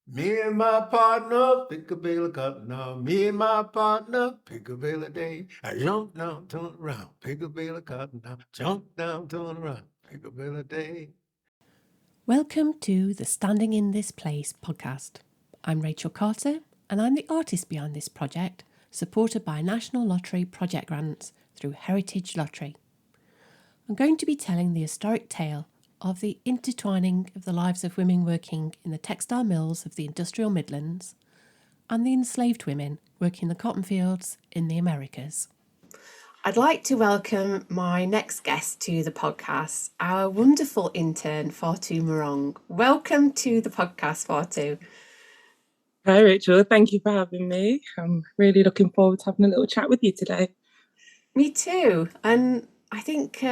Me and my partner pick a bale of cotton now. Me and my partner pick a bale a day. I jump down, turn around, pick a bale of cotton now. Jump down, turn around, pick a bale a day. Welcome to the Standing in This Place podcast. I'm Rachel Carter and I'm the artist behind this project, supported by National Lottery project grants through Heritage Lottery. I'm going to be telling the historic tale of the intertwining of the lives of women working in the textile mills of the industrial Midlands and the enslaved women working the cotton fields in the Americas. I'd like to welcome my next guest to the podcast, our wonderful intern, Fatou Marong. Welcome to the podcast, Fatou. Hi, Rachel. Thank you for having me. I'm really looking forward to having a little chat with you today. Me too. And I think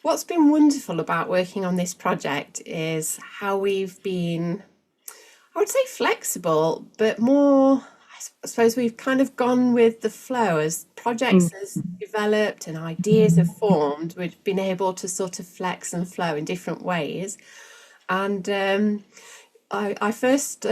what's been wonderful about working on this project is how we've been, I would say flexible, but more, I suppose we've kind of gone with the flow as projects has developed and ideas have formed. We've been able to sort of flex and flow in different ways. And I first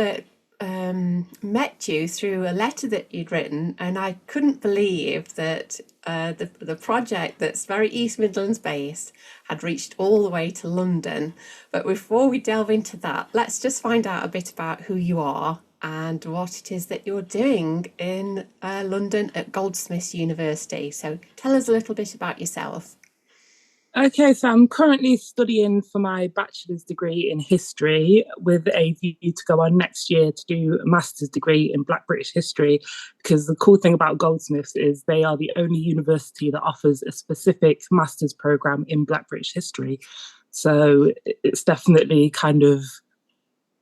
met you through a letter that you'd written, and I couldn't believe that the project that's very East Midlands based had reached all the way to London. But before we delve into that, let's just find out a bit about who you are and what it is that you're doing in London at Goldsmiths University. So tell us a little bit about yourself. Okay, so I'm currently studying for my bachelor's degree in history with a view to go on next year to do a master's degree in Black British history, because the cool thing about Goldsmiths is they are the only university that offers a specific master's program in Black British history. So it's definitely kind of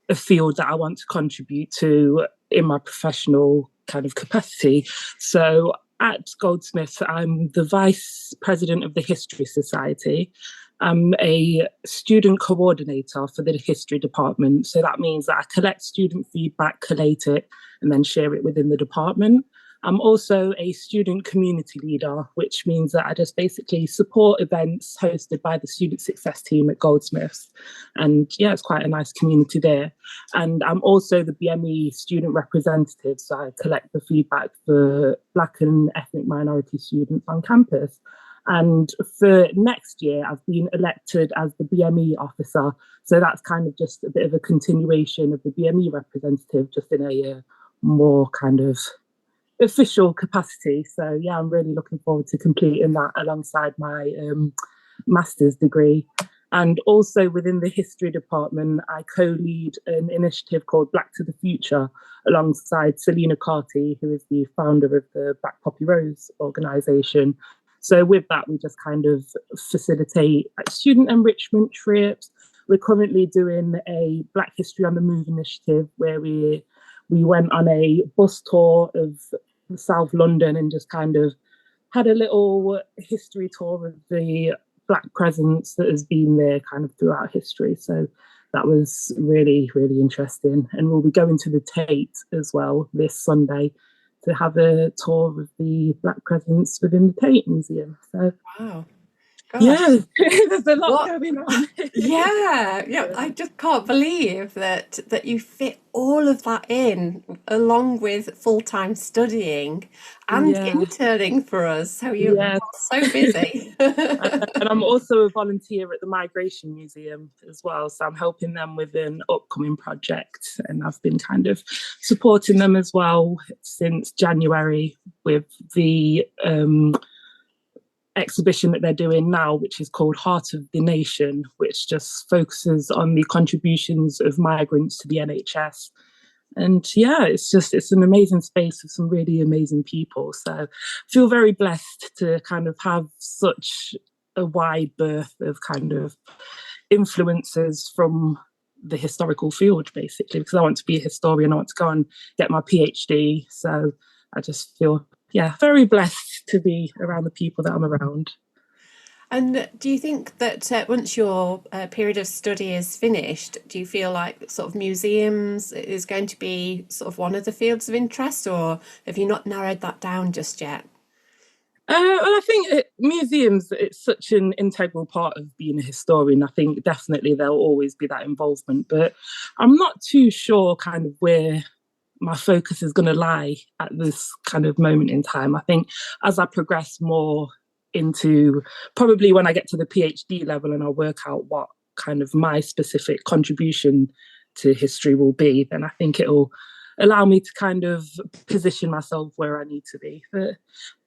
a field that I want to contribute to in my professional kind of capacity. So at Goldsmiths, I'm the vice president of the History Society. I'm a student coordinator for the history department. So that means that I collect student feedback, collate it, and then share it within the department. I'm also a student community leader, which means that I just basically support events hosted by the student success team at Goldsmiths. And yeah, it's quite a nice community there. And I'm also the BME student representative, so I collect the feedback for Black and ethnic minority students on campus. And for next year, I've been elected as the BME officer. So that's kind of just a bit of a continuation of the BME representative, just in a more kind of official capacity. So yeah, I'm really looking forward to completing that alongside my master's degree. And also within the history department, I co-lead an initiative called Black to the Future alongside Selina Carty, who is the founder of the Black Poppy Rose organisation. So with that, we just kind of facilitate student enrichment trips. We're currently doing a Black History on the Move initiative where we went on a bus tour of South London and just kind of had a little history tour of the Black presence that has been there kind of throughout history. So that was really, really interesting. And we'll be going to the Tate as well this Sunday to have a tour of the Black presence within the Tate Museum. So wow. Gosh. Yeah, there's a lot going on. Yeah, I just can't believe that you fit all of that in, along with full-time studying and interning for us. So you're so busy. And I'm also a volunteer at the Migration Museum as well. So I'm helping them with an upcoming project. And I've been kind of supporting them as well since January with the exhibition that they're doing now, which is called Heart of the Nation, which just focuses on the contributions of migrants to the NHS. And yeah, it's an amazing space with some really amazing people. So I feel very blessed to kind of have such a wide berth of kind of influences from the historical field, basically, because I want to be a historian. I want to go and get my PhD. So I just feel very blessed to be around the people that I'm around. And do you think that once your period of study is finished, do you feel like sort of museums is going to be sort of one of the fields of interest, or have you not narrowed that down just yet? Well, I think museums, it's such an integral part of being a historian. I think definitely there'll always be that involvement, but I'm not too sure kind of where my focus is going to lie at this kind of moment in time. I think as I progress more into probably when I get to the PhD level and I'll work out what kind of my specific contribution to history will be, then I think it'll allow me to kind of position myself where I need to be. But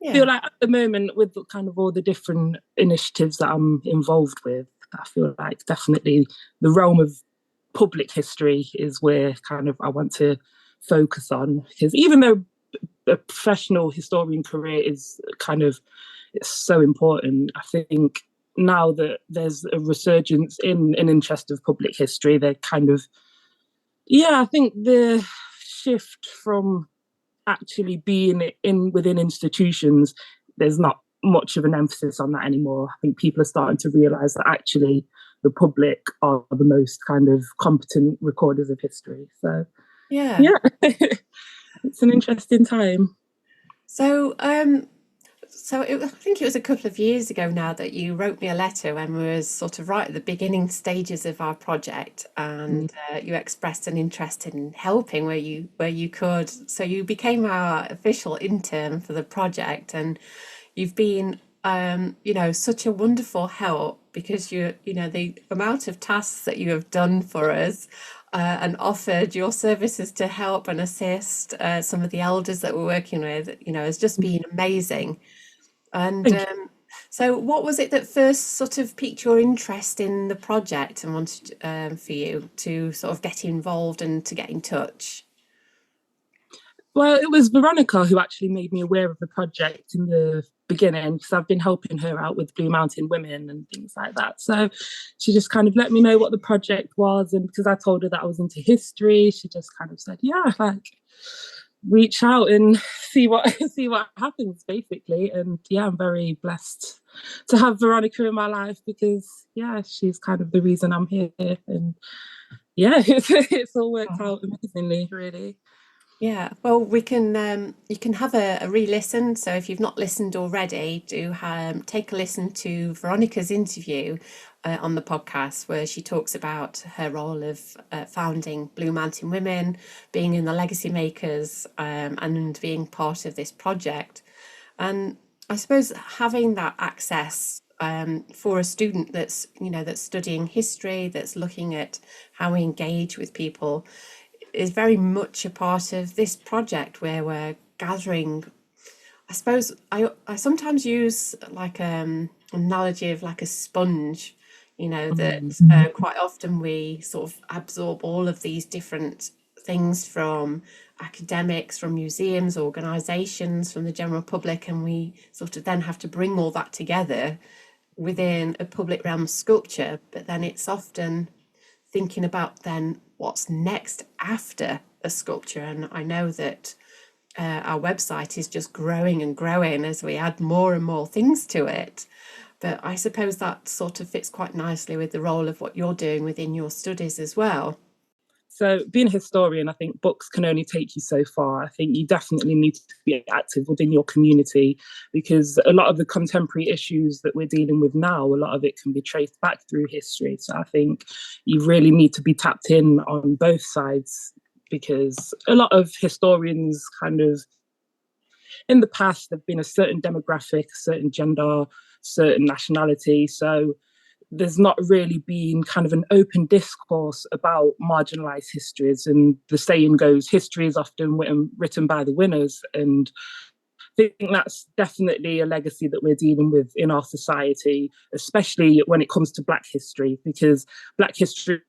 I feel like at the moment, with kind of all the different initiatives that I'm involved with, I feel like definitely the realm of public history is where kind of I want to focus on. Because even though a professional historian career is kind of, it's so important, I think now that there's a resurgence in an interest of public history, they're kind of, I think the shift from actually being in within institutions, there's not much of an emphasis on that anymore. I think people are starting to realize that actually the public are the most kind of competent recorders of history. So yeah, it's an interesting time. So I think it was a couple of years ago now that you wrote me a letter when we were sort of right at the beginning stages of our project, and you expressed an interest in helping where you could. So you became our official intern for the project, and you've been such a wonderful help, because the amount of tasks that you have done for us, and offered your services to help and assist some of the elders that we're working with, has just been amazing. And so what was it that first sort of piqued your interest in the project and wanted for you to sort of get involved and to get in touch? Well, it was Veronica who actually made me aware of the project in the beginning, because I've been helping her out with Blue Mountain Women and things like that. So she just kind of let me know what the project was. And because I told her that I was into history, she just kind of said, yeah, like reach out and see what happens, basically. And yeah, I'm very blessed to have Veronica in my life, because she's kind of the reason I'm here. And it's all worked out amazingly, really. Yeah, well, we can you can have a re-listen. So if you've not listened already, do take a listen to Veronica's interview on the podcast, where she talks about her role of founding Blue Mountain Women, being in the Legacy Makers, and being part of this project. And I suppose having that access for a student that's studying history, that's looking at how we engage with people, is very much a part of this project, where we're gathering. I suppose I sometimes use like an analogy of like a sponge, that quite often we sort of absorb all of these different things from academics, from museums, organisations, from the general public, and we sort of then have to bring all that together within a public realm sculpture. But then it's often thinking about then what's next after a sculpture. And I know that our website is just growing and growing as we add more and more things to it. But I suppose that sort of fits quite nicely with the role of what you're doing within your studies as well. So being a historian, I think books can only take you so far. I think you definitely need to be active within your community, because a lot of the contemporary issues that we're dealing with now, a lot of it can be traced back through history. So I think you really need to be tapped in on both sides, because a lot of historians kind of, in the past, there've been a certain demographic, a certain gender, certain nationality. So there's not really been kind of an open discourse about marginalized histories. And the saying goes, history is often written by the winners. And I think that's definitely a legacy that we're dealing with in our society, especially when it comes to Black history, because Black history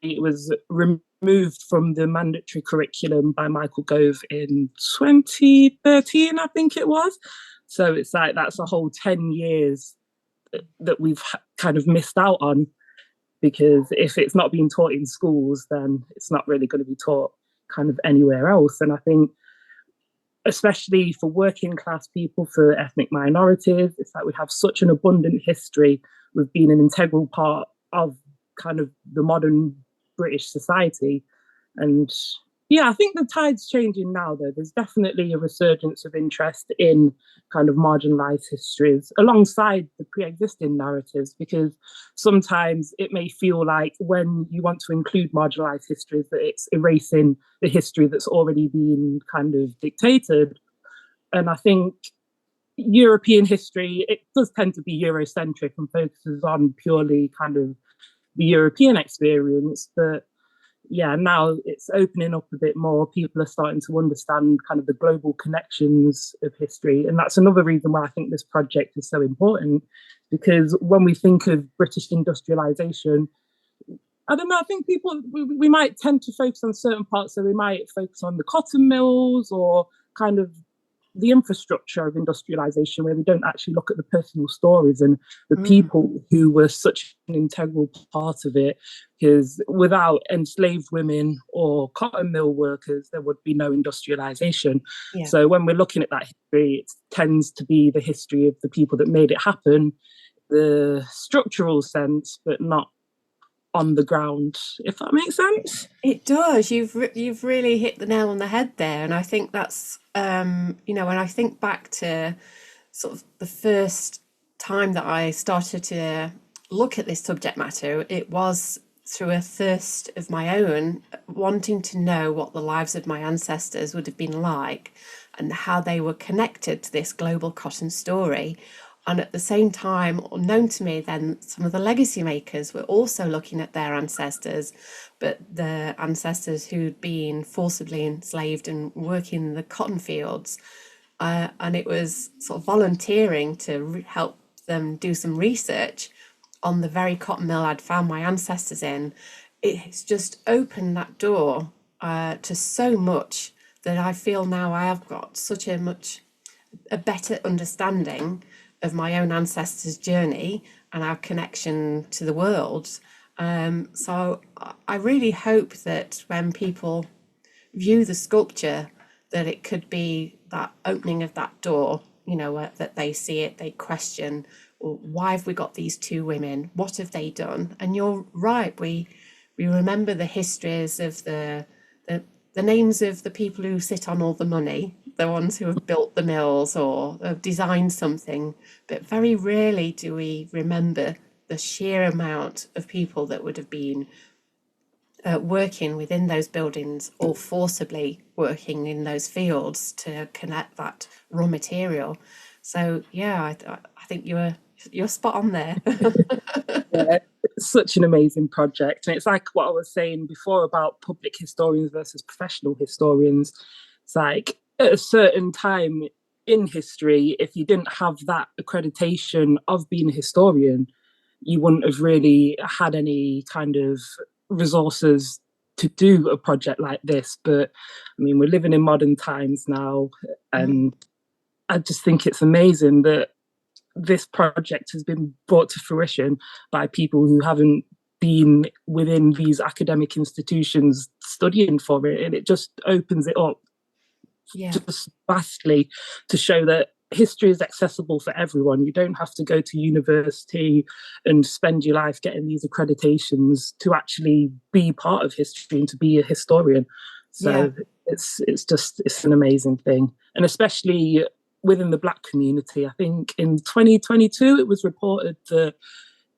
was removed from the mandatory curriculum by Michael Gove in 2013, I think it was. So it's like that's a whole 10 years that we've kind of missed out on, because if it's not being taught in schools, then it's not really going to be taught kind of anywhere else. And I think especially for working class people, for ethnic minorities, it's like we have such an abundant history with being an integral part of kind of the modern British society. And Yeah, I think the tide's changing now, though. There's definitely a resurgence of interest in kind of marginalized histories alongside the pre existing narratives, because sometimes it may feel like when you want to include marginalized histories, that it's erasing the history that's already been kind of dictated. And I think European history, it does tend to be Eurocentric and focuses on purely kind of the European experience. But yeah, now it's opening up a bit more. People are starting to understand kind of the global connections of history. And that's another reason why I think this project is so important, because when we think of British industrialization, I don't know, I think we might tend to focus on certain parts. So we might focus on the cotton mills or kind of the infrastructure of industrialization, where we don't actually look at the personal stories and the people who were such an integral part of it. Because without enslaved women or cotton mill workers, there would be no industrialization. Yeah. So when we're looking at that history, it tends to be the history of the people that made it happen, the structural sense, but not on the ground, if that makes sense. It does. You've really hit the nail on the head there, and I think that's when I think back to sort of the first time that I started to look at this subject matter, it was through a thirst of my own, wanting to know what the lives of my ancestors would have been like and how they were connected to this global cotton story. And at the same time, unknown to me, then some of the legacy makers were also looking at their ancestors, but the ancestors who'd been forcibly enslaved and working in the cotton fields. And it was sort of volunteering to help them do some research on the very cotton mill I'd found my ancestors in. It's just opened that door to so much that I feel now I have got such a better understanding of my own ancestors' journey and our connection to the world. So I really hope that when people view the sculpture, that it could be that opening of that door, that they see it, they question, well, why have we got these two women? What have they done? And you're right, we remember the histories of the names of the people who sit on all the money, the ones who have built the mills or have designed something, but very rarely do we remember the sheer amount of people that would have been working within those buildings or forcibly working in those fields to connect that raw material. So yeah, I think you're spot on there. Yeah, it's such an amazing project. And it's like what I was saying before about public historians versus professional historians. It's like at a certain time in history, if you didn't have that accreditation of being a historian, you wouldn't have really had any kind of resources to do a project like this. But I mean, we're living in modern times now, and I just think it's amazing that this project has been brought to fruition by people who haven't been within these academic institutions studying for it, and it just opens it up just vastly to show that history is accessible for everyone. You don't have to go to university and spend your life getting these accreditations to actually be part of history and to be a historian. So it's an amazing thing. And especially within the Black community, I think in 2022 it was reported that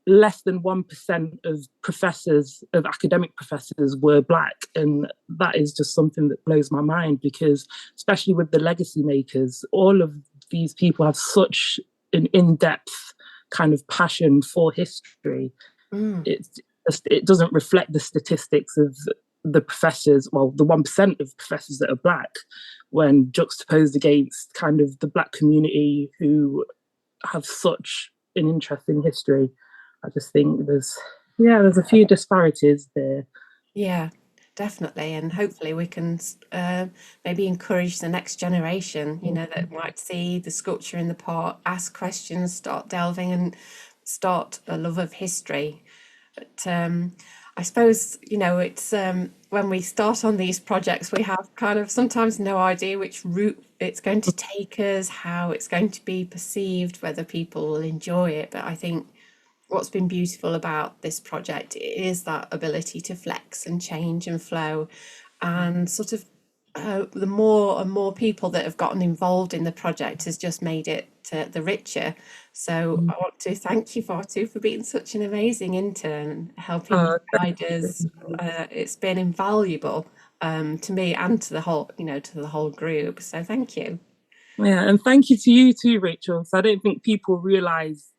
less than 1% of academic professors were Black. And that is just something that blows my mind, because especially with the legacy makers, all of these people have such an in-depth kind of passion for history. It doesn't reflect the statistics of the professors, well, the 1% of professors that are Black, when juxtaposed against kind of the Black community who have such an interest in history. I just think there's a few disparities there. Yeah, definitely. And hopefully we can maybe encourage the next generation, that might see the sculpture in the pot, ask questions, start delving and start a love of history. But I suppose, it's when we start on these projects, we have kind of sometimes no idea which route it's going to take us, how it's going to be perceived, whether people will enjoy it. But I think what's been beautiful about this project is that ability to flex and change and flow. and sort of the more and more people that have gotten involved in the project has just made it the richer. So I want to thank you, Fatou, for being such an amazing intern, helping guide us. It's been invaluable to me and to the whole, to the whole group. So thank you. Yeah, and thank you to you too, Rachel. So I don't think people realise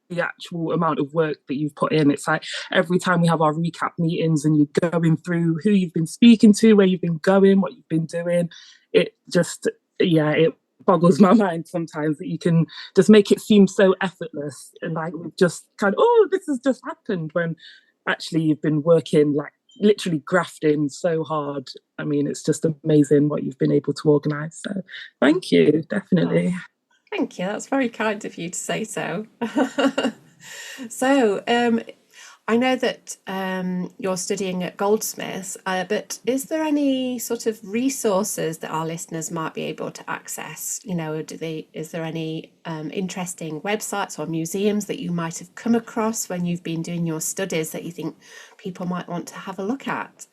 the actual amount of work that you've put in. It's like every time we have our recap meetings and you're going through who you've been speaking to, where you've been going, what you've been doing, it just, it boggles my mind sometimes that you can just make it seem so effortless and like we've just kind of, this has just happened, when actually you've been working like literally grafting so hard. I mean, it's just amazing what you've been able to organise. So thank you, definitely. Oh, thank you. That's very kind of you to say so. So, I know that you're studying at Goldsmiths, but is there any sort of resources that our listeners might be able to access? Is there any interesting websites or museums that you might have come across when you've been doing your studies that you think people might want to have a look at?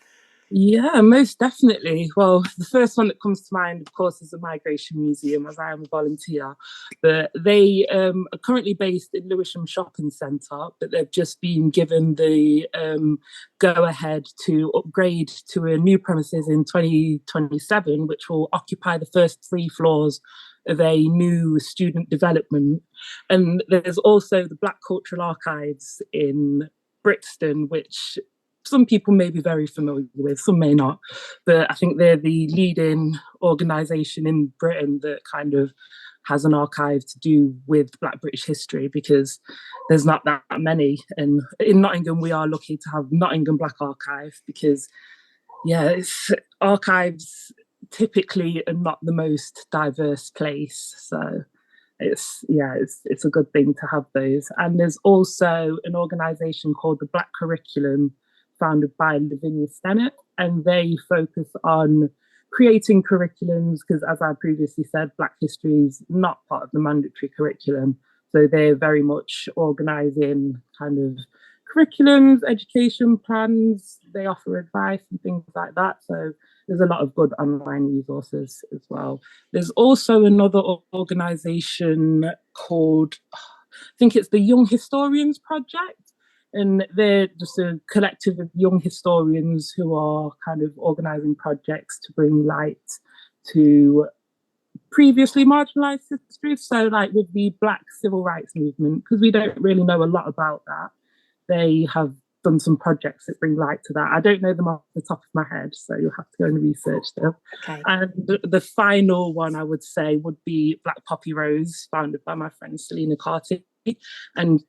Yeah, most definitely. Well, the first one that comes to mind, of course, is the Migration Museum, as I am a volunteer. But they are currently based in Lewisham Shopping Centre, but they've just been given the go-ahead to upgrade to a new premises in 2027, which will occupy the first 3 floors of a new student development. And there's also the Black Cultural Archives in Brixton, which some people may be very familiar with, some may not, but I think they're the leading organisation in Britain that kind of has an archive to do with Black British history, because there's not that many. And in Nottingham, we are lucky to have Nottingham Black Archive, because, archives typically are not the most diverse place. So it's a good thing to have those. And there's also an organisation called the Black Curriculum, founded by Lavinia Stennett, and they focus on creating curriculums, because as I previously said, Black history is not part of the mandatory curriculum. So they're very much organising kind of curriculums, education plans. They offer advice and things like that. So there's a lot of good online resources as well. There's also another organisation called, I think it's the Young Historians Project. And they're just a collective of young historians who are kind of organising projects to bring light to previously marginalised histories. So like with the Black Civil Rights Movement, because we don't really know a lot about that, they have done some projects that bring light to that. I don't know them off the top of my head, so you'll have to go and research them. Okay. And the final one I would say would be Black Poppy Rose, founded by my friend Selena Carty. And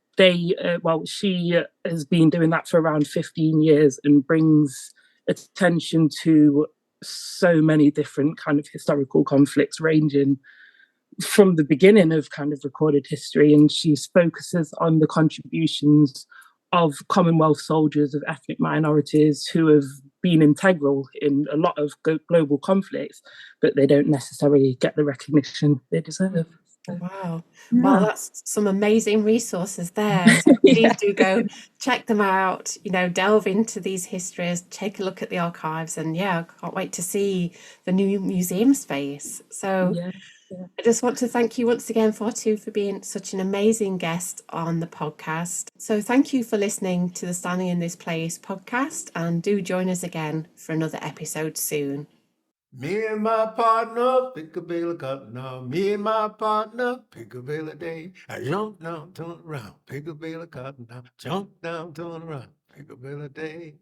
she has been doing that for around 15 years and brings attention to so many different kind of historical conflicts, ranging from the beginning of kind of recorded history. And she focuses on the contributions of Commonwealth soldiers, of ethnic minorities who have been integral in a lot of global conflicts, but they don't necessarily get the recognition they deserve. Wow. Yeah. Well, that's some amazing resources there. So please do go check them out, delve into these histories, take a look at the archives, and I can't wait to see the new museum space. So I just want to thank you once again, Fatou, for being such an amazing guest on the podcast. So thank you for listening to the Standing in This Place podcast, and do join us again for another episode soon. Me and my partner pick a bale of cotton now. Me and my partner pick a bale a day. I jump down, turn around, pick a bale of cotton now. Jump down, turn around, pick a bale a day.